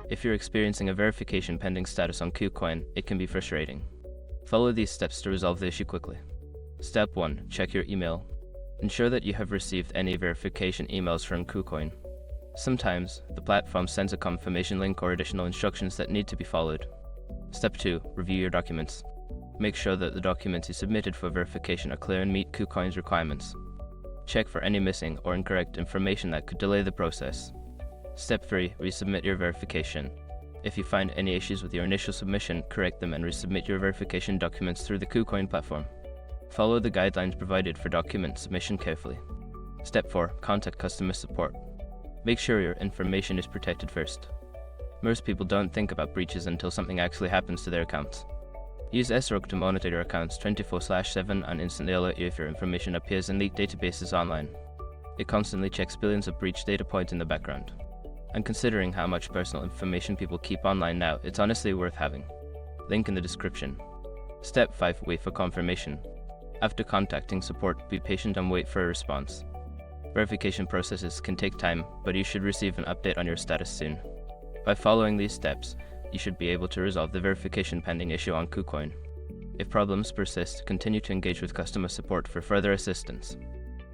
If you're experiencing a verification pending status on KuCoin, it can be frustrating. Follow these steps to resolve the issue quickly. Step 1. Check your email. Ensure that you have received any verification emails from KuCoin. Sometimes, the platform sends a confirmation link or additional instructions that need to be followed. Step 2. Review your documents. Make sure that the documents you submitted for verification are clear and meet KuCoin's requirements. Check for any missing or incorrect information that could delay the process. Step 3. Resubmit your verification. If you find any issues with your initial submission, correct them and resubmit your verification documents through the KuCoin platform. Follow the guidelines provided for document submission carefully. Step 4. Contact customer support. Make sure your information is protected first. Most people don't think about breaches until something actually happens to their accounts. Use SROG to monitor your accounts 24/7 and instantly alert you if your information appears in leaked databases online. It constantly checks billions of breach data points in the background. And considering how much personal information people keep online now, it's honestly worth having. Link in the description. Step 5. Wait for confirmation. After contacting support, be patient and wait for a response. Verification processes can take time, but you should receive an update on your status soon. By following these steps, you should be able to resolve the verification pending issue on KuCoin. If problems persist, continue to engage with customer support for further assistance.